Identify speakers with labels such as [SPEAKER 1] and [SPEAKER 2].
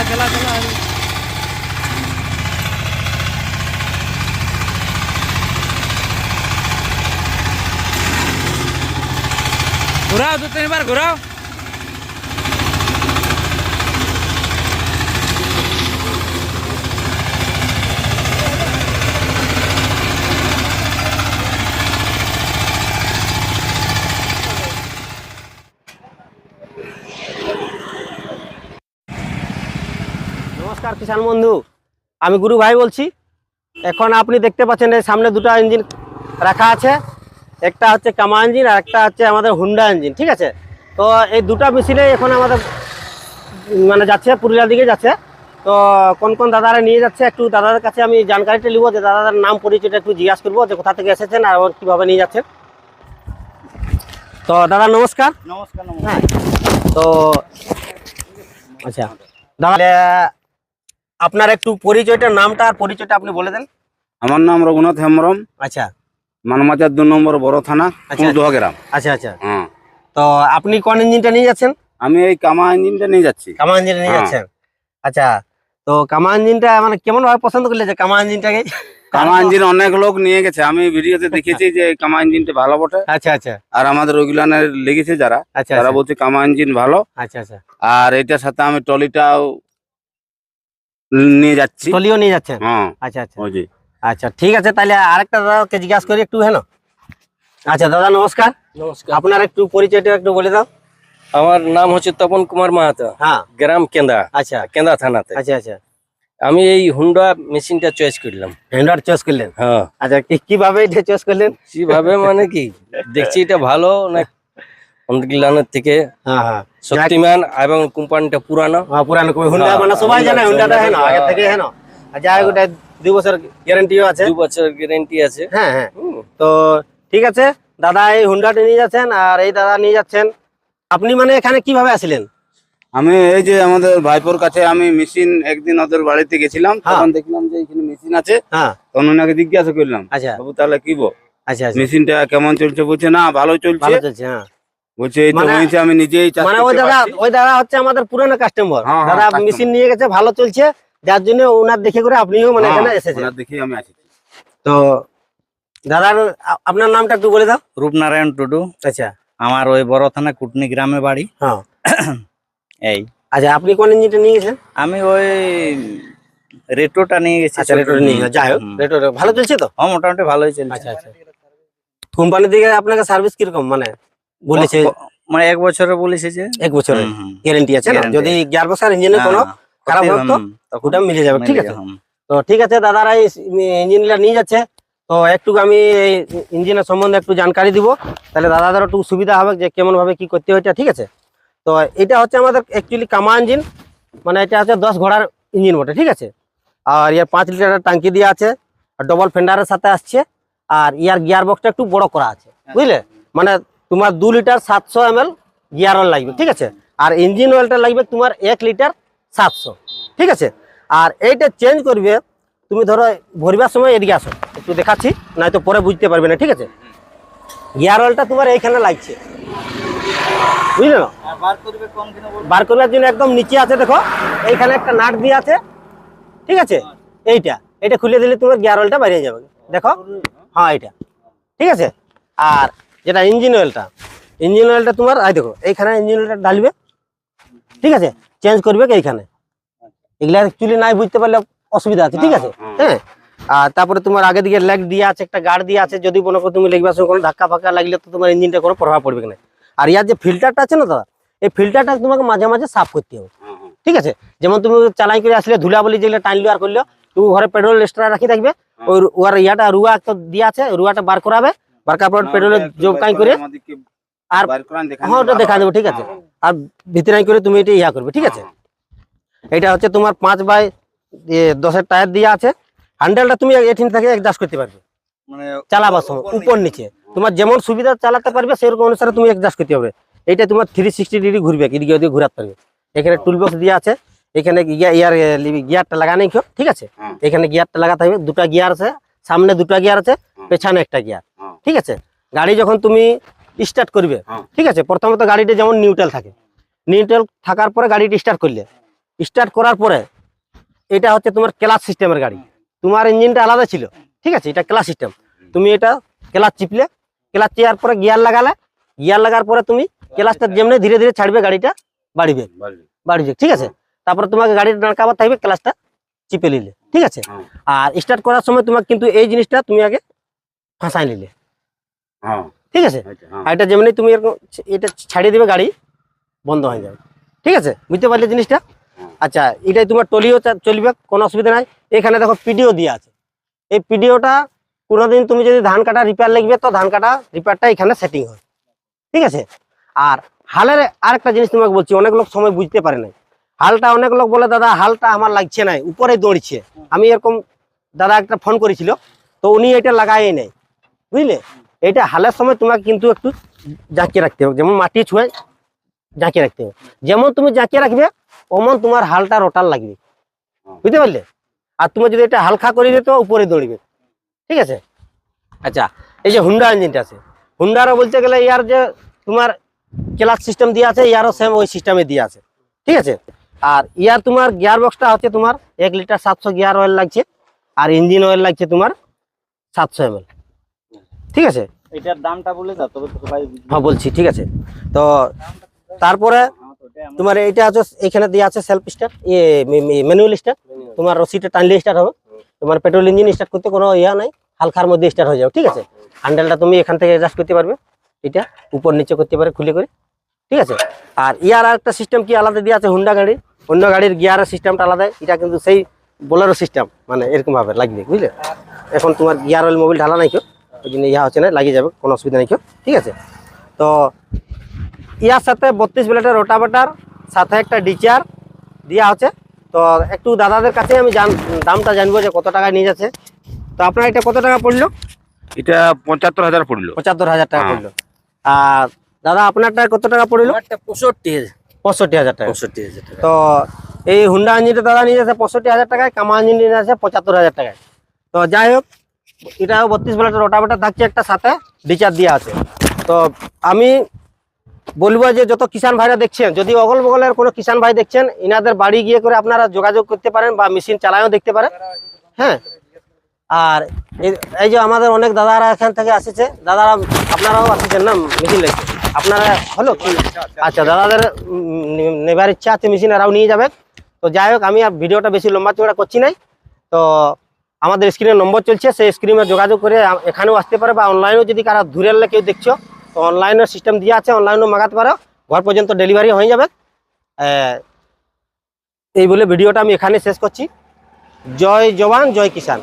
[SPEAKER 1] चला चला घुराओ 2-3 बार घुराओ।
[SPEAKER 2] नमस्कार किसान बंधु আমি গুরু ভাই বলছি। এখন আপনি দেখতে পাচ্ছেন এই সামনে দুটো ইঞ্জিন রাখা আছে, একটা হচ্ছে কামা ইঞ্জিন আর একটা হচ্ছে আমাদের হুন্ডা ইঞ্জিন। ঠিক আছে, তো এই দুটো মেশিনে এখন আমাদের মানে যাচ্ছে পুরুলিয়ার দিকে যাচ্ছে। তো কোন কোন দাদারা নিয়ে যাচ্ছে একটু দাদাদের কাছে আমি জানকারিটা নিব, যে দাদাদের নাম পরিচয়টা একটু জিজ্ঞাসা করবো যে কোথা থেকে এসেছেন আর কিভাবে নিয়ে যাচ্ছেন। তো দাদা নমস্কার।
[SPEAKER 1] নমস্কার।
[SPEAKER 2] হ্যাঁ, তো আচ্ছা দাদা আপনার একটু পরিচয়টা, নামটা আর পরিচয়টা আপনি বলে দেন।
[SPEAKER 3] আমার নাম রঘুনাথ হেমব্রম,
[SPEAKER 2] আচ্ছা
[SPEAKER 3] মানমাচার 2 নম্বর বড় থানা,
[SPEAKER 2] আচ্ছা
[SPEAKER 3] কুঁদোহা।
[SPEAKER 2] আচ্ছা আচ্ছা,
[SPEAKER 3] হ্যাঁ,
[SPEAKER 2] তো আপনি কোন ইঞ্জিনটা নিয়ে যাচ্ছেন?
[SPEAKER 3] আমি এই কামা ইঞ্জিনটা নিয়ে যাচ্ছি।
[SPEAKER 2] কামা ইঞ্জিন নিয়ে যাচ্ছেন, আচ্ছা। তো কামা ইঞ্জিনটা মানে কেমন ভাবে পছন্দ করলে যে কামা ইঞ্জিনটাকে?
[SPEAKER 3] কামা ইঞ্জিন অনেক লোক নিয়ে গেছে, আমি ভিডিওতে দেখেছি যে কামা ইঞ্জিনটা ভালো বটে।
[SPEAKER 2] আচ্ছা আচ্ছা
[SPEAKER 3] আর আমাদের ওইগুলানের লেগেছে যারা,
[SPEAKER 2] আচ্ছা
[SPEAKER 3] তারা বলছে কামা ইঞ্জিন ভালো।
[SPEAKER 2] আচ্ছা আচ্ছা,
[SPEAKER 3] আর এটার সাথে আমি টলিটাও নিয়ে যাচ্ছি।
[SPEAKER 2] টলিও নিয়ে যাচ্ছেন?
[SPEAKER 3] হ্যাঁ,
[SPEAKER 2] আচ্ছা আচ্ছা
[SPEAKER 3] ওই যে।
[SPEAKER 2] আচ্ছা, ঠিক আছে। তাহলে আরেকটা দাদাকে জিজ্ঞাসা করি একটু, হ্যাঁ। আচ্ছা দাদা নমস্কার।
[SPEAKER 1] নমস্কার।
[SPEAKER 2] আপনার একটু পরিচয়টা একটু বলে দাও।
[SPEAKER 1] আমার নাম হচ্ছে তপন কুমার মাহাতো,
[SPEAKER 2] হ্যাঁ,
[SPEAKER 1] গ্রাম কেন্দা,
[SPEAKER 2] আচ্ছা
[SPEAKER 1] কেন্দা থানাতে।
[SPEAKER 2] আচ্ছা আচ্ছা,
[SPEAKER 1] আমি এই হুন্ডা মেশিনটা চয়েস করলাম।
[SPEAKER 2] হ্যান্ডার চয়েস করলেন?
[SPEAKER 1] হ্যাঁ।
[SPEAKER 2] আচ্ছা, কিভাবে এটা চয়েস করলেন?
[SPEAKER 1] কিভাবে মানে কি, দেখছি এটা ভালো না অন্যগুলানের থেকে
[SPEAKER 2] হ্যাঁ হ্যাঁ,
[SPEAKER 1] শক্তিমান এবং কোম্পানিটা পুরানো।
[SPEAKER 2] পুরানো হুন্ডা মানে সবাই জানে হুন্ডাটা, হ্যাঁ আগে থেকে, হ্যাঁ। আচ্ছা, ওটা 2 বছর গ্যারান্টিও আছে।
[SPEAKER 1] 2 বছর গ্যারান্টি আছে।
[SPEAKER 2] হ্যাঁ হ্যাঁ, তো ঠিক আছে দাদা, এই হুন্ডাটা নিয়ে যাচ্ছেন আর এই দাদা নিয়ে যাচ্ছেন। আপনি মানে এখানে কিভাবে আসলেন?
[SPEAKER 3] আমি এই যে আমাদের ভাইপোর কাছে আমি মেশিন একদিন ওদের বাড়িতে গেছিলাম, তখন দেখলাম যে এখানে মেশিন আছে।
[SPEAKER 2] হ্যাঁ,
[SPEAKER 3] তখন ওনাকে জিজ্ঞাসা করলাম,
[SPEAKER 2] আচ্ছা
[SPEAKER 3] বাবু তাহলে কি বল
[SPEAKER 2] আচ্ছা আচ্ছা,
[SPEAKER 3] মেশিনটা কেমন চলছে? বলছে না ভালো চলছে।
[SPEAKER 2] ভালো চলছে, হ্যাঁ।
[SPEAKER 3] বলছে এই তো
[SPEAKER 2] মানে-
[SPEAKER 3] হয়েছে, আমি নিজেই চাষ
[SPEAKER 2] মানে
[SPEAKER 3] করতে পারছি।
[SPEAKER 2] ওই দাদা হচ্ছে আমাদের পুরনো কাস্টমার।
[SPEAKER 3] হ্যাঁ,
[SPEAKER 2] দাদা
[SPEAKER 3] customer।
[SPEAKER 2] মেশিন নিয়ে গেছে, ভালো চলছে, যার জন্য ওনার দেখে করে আপনিও মানে
[SPEAKER 3] হ্যাঁ,
[SPEAKER 2] এখানে এসেছেন।
[SPEAKER 3] ওনার দেখেই আমি আসছি।
[SPEAKER 2] তো দাদার আপনার নামটা একটু বলে দাও।
[SPEAKER 4] রূপনারায়ণ টুডু,
[SPEAKER 2] আচ্ছা,
[SPEAKER 4] আমার ওই বড় থানা কুটনি গ্রামে বাড়ি।
[SPEAKER 2] হ্যাঁ।
[SPEAKER 4] এই
[SPEAKER 2] আচ্ছা, আপনি কোন ইঞ্জিনটা নিয়ে গেছেন?
[SPEAKER 4] আমি ওই রেটোটা নিয়ে গেছি।
[SPEAKER 2] আচ্ছা, রেটোর নিয়ে গেছেন। যাই হোক, রেটোর ভালো চলছে তো?
[SPEAKER 4] হ্যাঁ, মোটামুটি ভালোই চলছে।
[SPEAKER 2] আচ্ছা আচ্ছা, কোম্পানি থেকে আপনাকে সার্ভিস কিরকম মানে বলেছে?
[SPEAKER 4] মানে 1 বছরে বলেছে যে
[SPEAKER 2] 1 বছরের
[SPEAKER 4] হুম, হুম।
[SPEAKER 2] গ্যারান্টি আছে না?
[SPEAKER 4] Guarantee
[SPEAKER 2] যদি গিয়ার বক্স আর ইঞ্জিনের কোনো খারাপ হোক তো
[SPEAKER 4] তখন
[SPEAKER 2] ওটা মিলে যাবে। ঠিক আছে,
[SPEAKER 4] হুম।
[SPEAKER 2] তো ঠিক আছে দাদারা এই ইঞ্জিনটা নিয়ে যাচ্ছে। তো একটু আমি এই ইঞ্জিনের সম্বন্ধে একটু জানকারি দিব, তাহলে দাদাদের একটু সুবিধা হবে যে কেমন ভাবে কি করতে হয়। ঠিক আছে, তো এটা হচ্ছে আমাদের অ্যাকচুয়ালি কামা ইঞ্জিন, মানে এটা হচ্ছে 10 ঘোড়ার ইঞ্জিন বটে। ঠিক আছে, আর ইয়ার 5 লিটারের ট্যাঙ্কি দেওয়া আছে, আর ডবল ফেন্ডারের সাথে আসছে, আর ইয়ার গিয়ার বক্সটা একটু বড় করা আছে, বুঝলে? মানে তোমার 2 লিটার 700 ml গিয়ার অয়েল লাগবে। ঠিক আছে, আর ইঞ্জিন অয়েলটা লাগবে তোমার 1 লিটার 700। ঠিক আছে, আর এইটা চেঞ্জ করবে তুমি ধরো ভরবার সময় এদিকে আসো, একটু দেখাচ্ছি, নয়তো পরে বুঝতে পারবে না। ঠিক আছে, গিয়ার অয়েলটা তোমার এইখানে লাগছে, বুঝলে না? বার করবার জন্য একদম নিচে আছে, দেখো এইখানে একটা নাট দিয়ে আছে। ঠিক আছে, এইটা খুলে দিলে তোমার গিয়ার অয়েলটা বেরিয়ে যাবে, দেখো। হ্যাঁ, এইটা ঠিক আছে। আর যেটা ইঞ্জিন অয়েলটা তোমার দেখো এইখানে ইঞ্জিন অয়েলটা ঢালবে। ঠিক আছে, চেঞ্জ করবে এইখানে। এগুলা অ্যাকচুয়ালি নাই বুঝতে পারলে অসুবিধা আছে। ঠিক আছে, হ্যাঁ। আর তারপরে তোমার আগে দিকে লেগ দিয়ে আছে, একটা গার্ড দিয়ে আছে, যদি মনে করো তুমি লেগবার সময় কোনো ধাক্কা ফাক্কা লাগলে তো তোমার ইঞ্জিনটা কোনো প্রভাব পড়বে না। আর ইয়ার যে ফিল্টারটা আছে না দাদা, এই ফিল্টারটা তোমাকে মাঝে মাঝে সাফ করতে হবে। ঠিক আছে, যেমন তুমি চালাই করে আসলে ধুলাবলি যেগুলো টানলো আর করলো, তুমি ঘরে পেট্রোল এক্সট্রা রাখি থাকবে, ওর ইয়াটা রুয়া একটা দিয়ে আছে, রুয়াটা বার করাবে, বার করার পর পেট্রোলের জবকাই করে আর হ্যাঁ ওটা দেখা দেবো। ঠিক আছে, আর ভিতরে করে তুমি এটা ইয়া করবে। ঠিক আছে, এটা হচ্ছে তোমার 5x10 টায়ার দিয়ে আছে। হ্যান্ডেলটা তুমি এখান থেকে অ্যাডজাস্ট করতে পারবে,
[SPEAKER 4] মানে
[SPEAKER 2] চালাবার সময় উপর নিচে তোমার যেমন সুবিধা চালাতে পারবে সেরকম অনুসারে তুমি অ্যাডজাস্ট করতে হবে। এটা তোমার 360 ডিগ্রি ঘুরবে, এদিকে ওদিকে ঘুরাতে পারবে। এখানে টুল বক্স দিয়ে আছে, এখানে গিয়ারটা লাগানো। ঠিক আছে, এখানে গিয়ারটা লাগাতে হবে। 2টা গিয়ার আছে, সামনে 2টা গিয়ার আছে, পেছনে একটা গিয়ার। ঠিক আছে, গাড়ি যখন তুমি স্টার্ট করবে, ঠিক আছে, প্রথমত গাড়িটা যেমন নিউট্রাল থাকে, নিউট্রাল থাকার পরে গাড়িটা স্টার্ট করলে স্টার্ট করার পরে এটা হচ্ছে তোমার ক্লাচ সিস্টেমের গাড়ি। তোমার ইঞ্জিনটা আলাদা ছিল, ঠিক আছে, এটা ক্লাচ সিস্টেম। তুমি এটা ক্লাচ চিপলে, ক্লাচ চেয়ার পরে গিয়ার লাগালে, গিয়ার লাগার পরে তুমি ক্লাচটা যেমনি ধীরে ধীরে ছাড়বে গাড়িটা বাড়িবে, ঠিক আছে। তারপরে তোমাকে গাড়িটা নাড়কাবার থাকবে, ক্লাচটা চিপে নিলে, ঠিক আছে।
[SPEAKER 3] হ্যাঁ।
[SPEAKER 2] আর স্টার্ট করার সময় তোমাকে কিন্তু এই জিনিসটা তুমি আগে ফাঁসাই নিলে,
[SPEAKER 3] হ্যাঁ
[SPEAKER 2] ঠিক আছে।
[SPEAKER 3] আচ্ছা, হ্যাঁ।
[SPEAKER 2] আর এটা যেমনি তুমি এরকম এটা ছাড়িয়ে দিবে, গাড়ি বন্ধ হয়ে যাবে, ঠিক আছে, বুঝতে পারলে জিনিসটা। আচ্ছা, এটাই তোমার টলিও চলবে, কোনো অসুবিধা নাই। এখানে দেখো পিডিও দিয়ে আছে। এই পিডিওটা কোনোদিন তুমি যদি ধান কাটা রিপেয়ার লাগবে, তো ধান কাটা রিপেয়ারটা এখানে সেটিং হয়, ঠিক আছে। আর হালের আরেকটা জিনিস তোমাকে বলছি, অনেক লোক সময় বুঝতে পারে না। হালটা অনেক লোক বলে দাদা হালটা আমার লাগছে না, উপরে দৌড়ছে। আমি এরকম দাদা একটা ফোন করেছিল, তো উনি এটা লাগাই নাই, বুঝলে। এটা হালের সময় তোমাকে কিন্তু একটু জাঁকিয়ে রাখতে হবে, যেমন মাটি ছুঁয়ে জাঁকিয়ে রাখতে হবে। যেমন তুমি জাঁকিয়ে রাখবে অমন তোমার হালটা রোটার লাগবে, বুঝতে পারলে। আর তুমি যদি এটা হালকা করে দিতে উপরে দৌড়বে, ঠিক আছে। আচ্ছা, এই যে হুন্ডা ইঞ্জিনটা আছে, হুন্ডারও বলতে গেলে ইয়ার যে তোমার ক্লাচ সিস্টেম দিয়ে আছে, ইয়ারও সেম ওই সিস্টেমে দিয়ে আছে, ঠিক আছে। আর ইয়ার তোমার গিয়ার বক্সটা হচ্ছে তোমার 1 লিটার 700 গিয়ার অয়েল লাগছে, আর ইঞ্জিন অয়েল লাগছে তোমার 700 ml, ঠিক আছে।
[SPEAKER 4] এটার দামটা বলে দাও তবে তো ভাই
[SPEAKER 2] হ্যাঁ বলছি, ঠিক আছে। তো তারপরে তোমার এইটা আছে, এখানে দেওয়া আছে সেলফ স্টার্ট, ম্যানুয়াল স্টার্ট। তোমার রশিটা টানলে স্টার্ট হবে। তোমার পেট্রোল ইঞ্জিন স্টার্ট করতে কোনো ইয়া নাই, হালকার মধ্যে স্টার্ট হয়ে যাবে, ঠিক আছে। হ্যান্ডেলটা তুমি এখান থেকে অ্যাডজাস্ট করতে পারবে, এটা উপর নিচে করতে পারে খুলে করে, ঠিক আছে। আর ইয়ার আর একটা সিস্টেম কি আলাদা দিয়ে আছে, হুন্ডা গাড়ি, অন্য গাড়ির গিয়ারের সিস্টেমটা আলাদা, এটা কিন্তু সেই বোলেরো সিস্টেম, মানে এরকম ভাবে লাগবে, বুঝলে। এখন তোমার গিয়ার অয়েল মোবিল ঢালা নাই কেউ, ওই জন্য ইয়া হচ্ছে না, লাগিয়ে যাবে, কোনো অসুবিধা নেই কেউ, ঠিক আছে। তো ইয়ার সাথে 32 ব্লেডের রোটাভেটার, সাথে একটা ডিচার দেওয়া হচ্ছে। তো একটু দাদাদের কাছে আমি দামটা জানবো যে কত টাকা নিয়ে যাচ্ছে। তো আপনার এটা কত টাকা পড়লো?
[SPEAKER 3] এটা 75,000 পড়লো।
[SPEAKER 2] 75,000 টাকা
[SPEAKER 3] হ্যাঁ।
[SPEAKER 2] পড়লো। আর দাদা আপনারটা কত টাকা পড়লো?
[SPEAKER 1] আমারটা 65,000
[SPEAKER 2] 65,000 টাকা।
[SPEAKER 1] 65,000 টাকা।
[SPEAKER 2] তো এই হুন্ডা ইঞ্জিনটা দাদা নিয়ে যাচ্ছে 65,000 টাকায়, কামা ইঞ্জিন নিয়ে যাচ্ছে 75,000 টাকায়। তো যাই হোক, এটাও 32 ব্লেডের রোটাভেটার থাকছে, একটা সাথে ডিচার দেওয়া আছে। তো আমি বলবো যে যত কিষান ভাইরা দেখছেন, যদি অগল বগলের কোনো কিষান ভাই দেখছেন, ইনাদের বাড়ি গিয়ে করে আপনারা যোগাযোগ করতে পারেন বা মেশিন চালায়ও দেখতে পারেন, হ্যাঁ। আর এই যে আমাদের অনেক দাদারা এখান থেকে আসছে, দাদারা আপনারাও আসছেন না মেশিন লেগে, আপনারা হলো কি? আচ্ছা, দাদাদের নেবার ইচ্ছা আছে মেশিন, এরাও নিয়ে যাবে। তো যাই হোক, আমি আর ভিডিওটা বেশি লম্বা চড়া করছি নাই। তো আমাদের স্ক্রিনে নম্বর চলছে, সেই স্ক্রিনে যোগাযোগ করে এখানেও আসতে পারে, বা অনলাইনেও যদি কারা দূরের কেউ দেখছো, তো অনলাইনের সিস্টেম দিয়ে আছে, অনলাইনেও মাগাতে পারো, ঘর পর্যন্ত ডেলিভারি হয়ে যাবে। এই বলে ভিডিওটা আমি এখানে শেষ করছি। জয় জওয়ান, জয় কিষান।